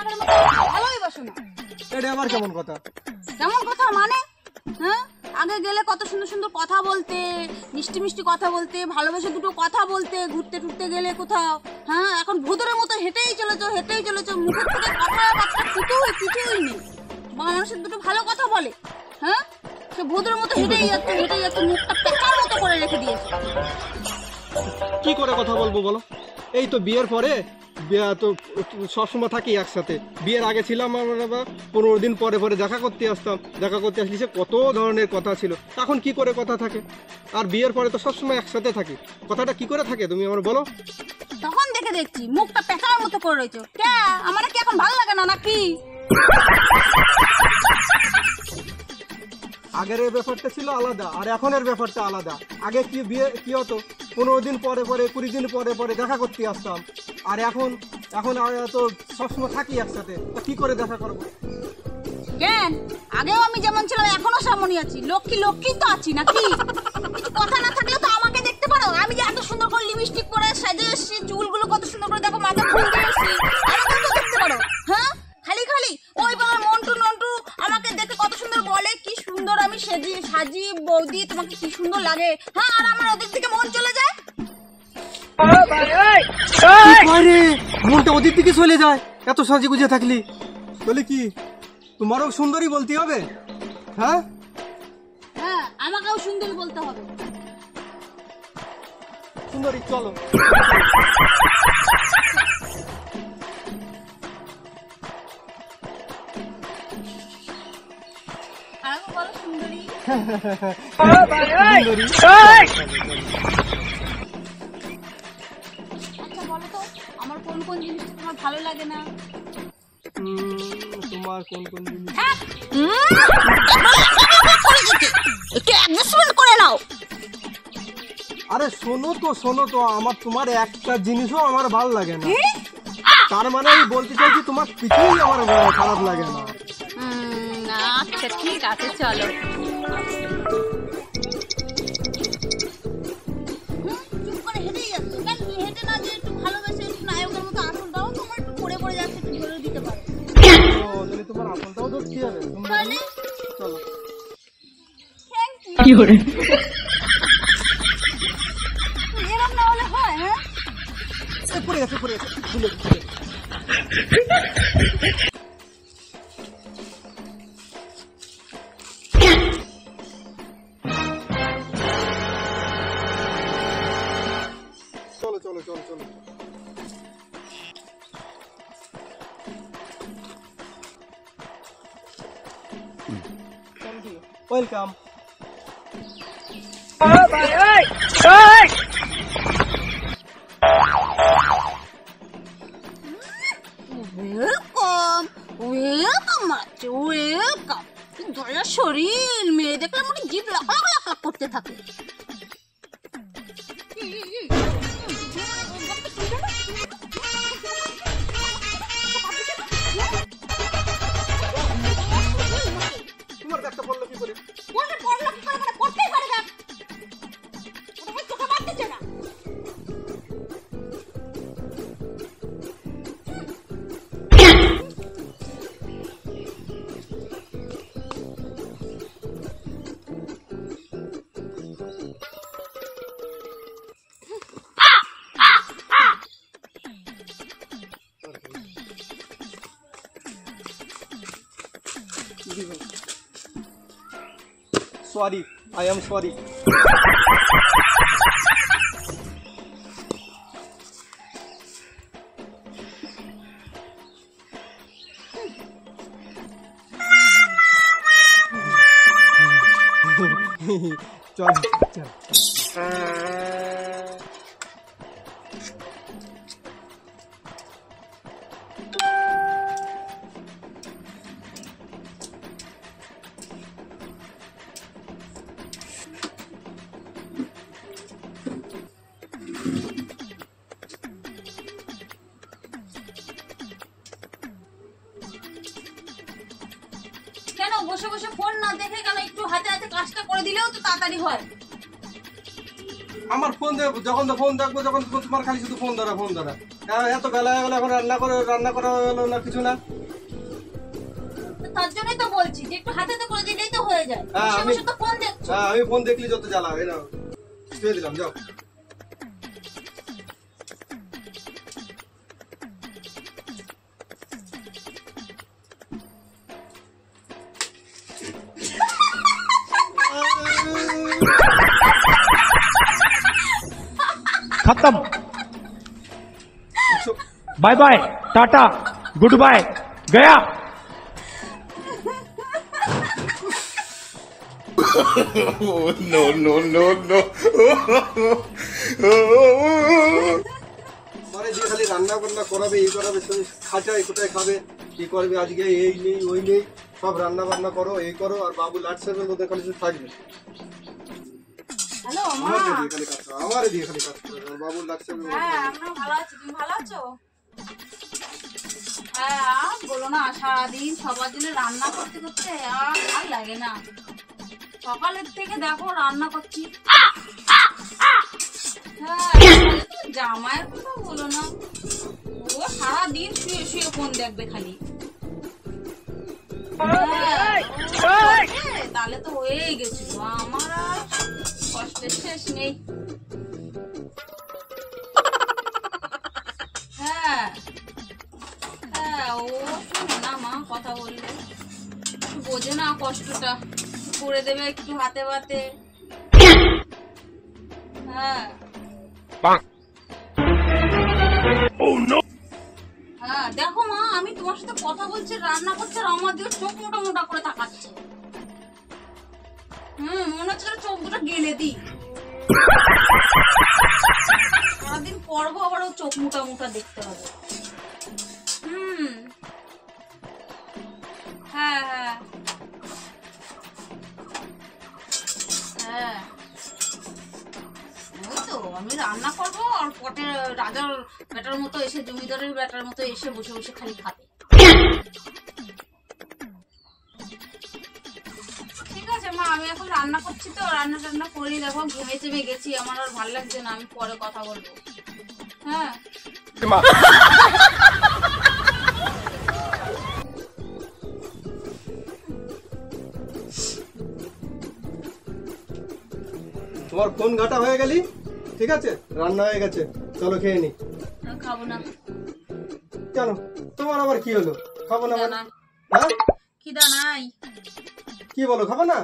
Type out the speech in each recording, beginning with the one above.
আগের মতো ভালোই বাসো না। এটা আবার কেমন কথা? কেমন কথা মানে? হ্যাঁ, আগে গেলে কত সুন্দর সুন্দর কথা বলতে, মিষ্টি মিষ্টি কথা বলতে, ভালোবেসে দুটো কথা বলতে, ঘুরতে টুরতে গেলে কোথাও। হ্যাঁ, এখন ভূতের মতো হেঁটেই চলেছো, মুখের থেকে কথাবার্তা কিছুই নেই। মানুষের দুটো ভালো কথা বলে, হ্যাঁ, সে ভূতের মতো হেঁটেই যাচ্ছে, মুখটা পেঁচার মতো করে রেখে দিয়েছে। কি করে কথা বলবো বলো? এই তো বিয়ের পরে তো সবসময় থাকি একসাথে। বিয়ের আগে ছিলাম আমরা 15 দিন পরে পরে দেখা করতে আসতাম। দেখা করতে আসলে সে কত ধরনের কথা ছিল। এখন কি করে কথা থাকে? আর বিয়ের পরে তো সবসময় একসাথে থাকি, কথাটা কি করে থাকে তুমি আমার বলো? তখন দেখছি মুখটা পেঁচার মতো করে রয়েছে। কে আমার কি এখন ভালো লাগে না নাকি? আগের এই ব্যাপারটা ছিল আলাদা, আর এখনের ব্যাপারটা আলাদা। আগে কি বিয়ে কি হতো, 15 দিন পরে পরে 20 দিন পরে পরে দেখা করতে আসতাম। আর এখন তো সবসময় থাকি একসাথে, তো কি করে দেখা করবো? কেন আগেও আমি যেমন ছিলাম এখনো সেমনই আছি। লক্ষ্মী তো আছি নাকি? কিছু কথা না থাকলে তো আমাকে দেখতে পারো। আমি যে এত সুন্দর করে লিপস্টিক পরে সাজে এসেছি, চুলগুলো কত সুন্দর করে দেখো, মাথা ফুল দিয়ে এসেছি, আমাকে তো দেখতে পারো। হ্যাঁ, খালি ওই বাবার মন্টু আমাকে দেখে কত সুন্দর বলে, কি সুন্দর আমি সাজি বৌদি, তোমাকে কি সুন্দর লাগে। হ্যাঁ, আর আমার ওদের দিকে মন চলে যায়। মনটা ওদের দিকে চলে যায় এত সাজি গুজে থাকলি। বলে কি তোমারও সুন্দরী বলতে হবে? হ্যাঁ, আমাকেও সুন্দরী বলতে হবে। সুন্দরী চলো। আমাকে বলো সুন্দরী। আচ্ছা বলো তো, আমার কোন কোন জিনিস তোমার ভালো লাগে না? তোমার কোন কোন জিনিস? একটু অ্যাডজাস্টমেন্ট করে নাও। আরে শোনো তো আমার তোমার একটা জিনিসও আমার ভালো লাগে না। তার মানে আমি বলতে চাইছি তোমার কিছুই আমার খারাপ লাগে না। আচ্ছা ঠিক আছে, চলো। চুপ করে হেঁটেই যাচ্ছ কেন? হেঁটে না যে একটু ভালোবেসে একটু নায়কের মতো আসল দাও, তোমার একটু পড়ে যাচ্ছে, একটু ধরে দিতে পারো। তোমার আসলটাও ধরতে হবে। চলো। কি করে এরকম না হলে হয়? হ্যাঁ, পড়ে গেছে চলো। ওয়েলকাম। ওয়েলকাম। দয়া শরীর, মেয়ে দেখলে আমাকে জিভ লাফালাফ করতে থাকে। তোমার ব্যাগটা বললো কি করে? পড়তেই পারে না, চোখে মারতেছে না। Sorry, I am sorry. চল। কেন বসে বসে ফোন না দেখে কেন একটু হাতে হাতে কাজটা করে দিলেও তো তাড়াতাড়ি হয়। আমার ফোন দেবো যখন ফোন দেখবো যখন তোমার খালি শুধু ফোন ধরা এত বেলা হয়ে গেলো এখন রান্না করা হলো না কিছু না। তার জন্যই তো বলছি যে একটু হাতে করে দিলেই তো হয়ে যায়। হ্যাঁ, বসে বসে তো ফোন দেখছো। হ্যাঁ আমি ফোন দেখলি যত জ্বালা হয় না দিয়ে দিলাম যাও। खत्म। Bye bye tata goodbye गया। no, no, no, no. মানে যে খালি রান্না বান্না করাবে এই করাবে খাঁচায় কোথায় খাবে কি করবে আজকে এই নেই ওই নেই সব রান্না বান্না করো এই করো আর বাবু লাটসের মধ্যে খালি শুধু থাকবে। হ্যালো মা। আমারে দিয়ে খালি কাজ করে বাবু লাটসের হ্যাঁ আমরা ভালো আছি, তুমি ভালো আছো? হ্যাঁ আর বলো না, সারাদিন সবার জন্য রান্না করতে করতে আর ভাল লাগে না। সকালের থেকে দেখো রান্না করছি। হ্যাঁ জামাইয়ের কথা বলো না, ও সারাদিন শুয়ে শুয়ে ফোন দেখবে খালি। তাহলে তো হয়েই গেছিল, আমার আর কষ্টের শেষ নেই। হ্যাঁ হ্যাঁ ও শোনে না মা, কথা বললে বোঝে না কষ্টটা, করে দেবে একটু হাতে ভাতে। হ্যাঁ হ্যাঁ দেখো মা, আমি তোমার সাথে কথা বলছি রান্না করছি আর আমার দিকে চোখ মোটা মোটা করে তাকাচ্ছে। মনে হচ্ছে চোখ দুটো গেলে দিই। সারাদিন পরবো আবার ও চোখ মোটা মোটা দেখতে হবে। হ্যাঁ হ্যাঁ হ্যাঁ ওই তো আমি রান্না করবো আর পটে রাজার বেটার মতো এসে, জমিদারের বেটার মতো এসে বসে বসে খালি খাবে। ঠিক আছে মা, আমি এখন রান্না করছি তো, রান্না টান্না করি। দেখো ঘেমে চেমে গেছি, আমার আর ভালো লাগছে না, আমি পরে কথা বলবো। হ্যাঁ তোমার ফোন ঘাটা হয়ে গেলি, ঠিক আছে রান্না হয়ে গেছে, চলো খেয়ে নি। খাবো না। কেন তোমার আবার কি হলো? খাবো না মানে? না, হ্যাঁ খিদা নাই। কি বলো খাবো না?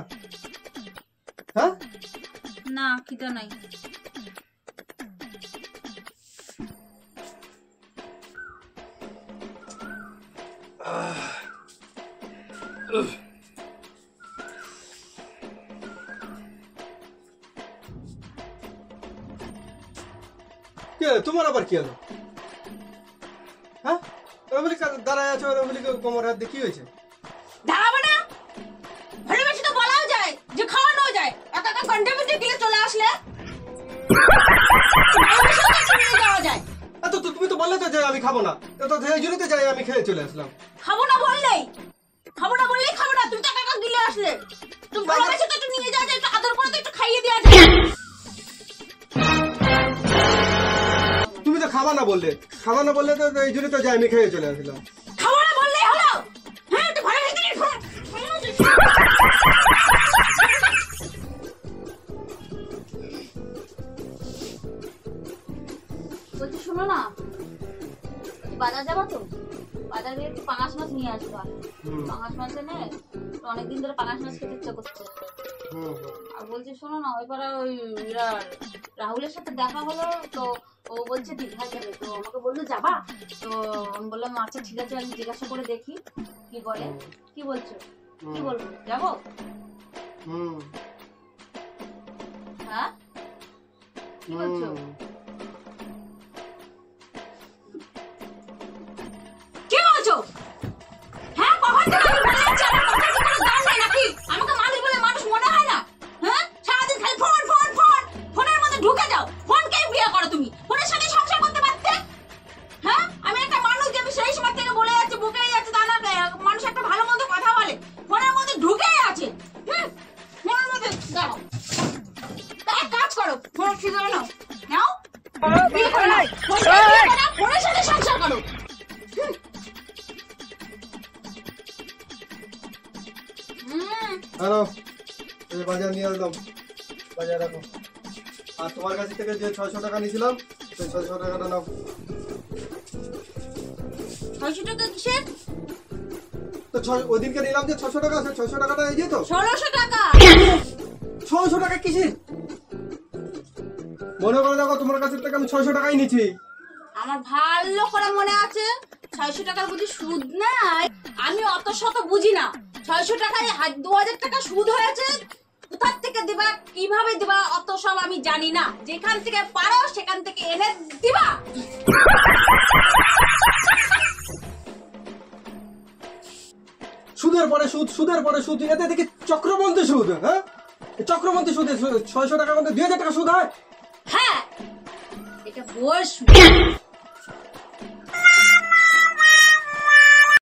হ্যাঁ না খিদা নাই। কি হলো তোমার আবার কি হলো? হ্যাঁ দাঁড়ায় আছো, কোমর হাত দিয়ে কি হয়েছে? দাঁড়াবো না, ভালোবেসে তো বলাও যায় যে খাওয়ানো যায়, এত এত ঘন্টা ভিতরে গিলে চলে আসলে যাওয়া যায়। তো তুমি তো বললে তো যে আমি খাবো না, তো এই জন্য তো যাই আমি খেয়ে চলে আসলাম। খাবো না বললেই খাবো না, তুমি তো একা গিলে আসলে। তুমি ভালোবেসে তো একটু নিয়ে যাওয়া যায়, একটু আদর করে তো একটু খাইয়ে দেওয়া যায়। তুমি তো খাবা না বললে তো এই জন্য তো যাই আমি খেয়ে চলে আসলাম। খাবো না বললেই হলো। হ্যাঁ একটু ভালো খেতে বলছি, শোনো না, বাজার যাবো তো, বাজারে একটু পাঙাশ মাছ নিয়ে আসবা। পাঙাশ মাছ এনে অনেকদিন ধরে পাঙাশ মাছ খেতে ইচ্ছা করছে। আর বলছি শোনো না, ওই পাড়া ওই রাহুলের সাথে দেখা হলো তো, ও বলছে দীঘায় যাবে, তো আমাকে বললো যাবা, তো আমি বললাম আচ্ছা ঠিক আছে, আমি জিজ্ঞাসা করে দেখি কি বলে। কি বলছো, কি বলবো, যাবো? হ্যাঁ কি বলছো? কি বলছো? হ্যাঁ কখন থেকে আমি বলে যাচ্ছি, আমার কথা কি কোনো দাম নেই নাকি? আমাকে মানুষ বলে মানুষ মনে হয় না? হ্যাঁ সারাদিন খালি ফোন ফোন ফোন, ফোনের মধ্যে ঢুকে যাও। ফোনকেই বিয়ে করো তুমি, ফোনের সাথে সংসার করতে পারতে? হ্যাঁ আমি একটা মানুষ যে আমি সেই সময় থেকে বলে যাচ্ছি, বুকেই যাচ্ছে, তা না মানুষ একটা ভালো মন্দ কথা বলে, ফোনের মধ্যে ঢুকেই আছে। ফোনের মধ্যে দাঁড়াও, এক কাজ করো, ফোন খিদে না একদম বাজায় রাখো। আর তোমার কাছ থেকে যে 600 টাকা নিয়েছিলাম সেই 600 টাকাটা নাও। 600 টাকা কিসের? তো ওই দিনকে নিলাম যে 600 টাকা, সেই 600 টাকাটা এই যে তো। 1600 টাকা। 600 টাকা কিসের? মনে করে দেখো তোমার কাছ থেকে আমি 600 টাকাই নিয়েছি। আমার ভালো করে মনে আছে 600 টাকার বুঝি সুদ নাই। আমি অত শত বুঝি না। 600 টাকায় 2000 টাকা সুদ হয়েছে। কোথা থেকে দিবা, কিভাবে দিবা, অত সব আমি জানি না। যেখান থেকে পারো সেখান থেকে এনে দিবা। সুদের পরে সুদ, সুদের পরে সুদ, এতে দেখি চক্রবর্তী সুদ। হ্যাঁ, চক্রবর্তী সুদে 600 টাকার মধ্যে 2000 টাকা সুদ হয়। হ্যাঁ, এটা বই সুদ।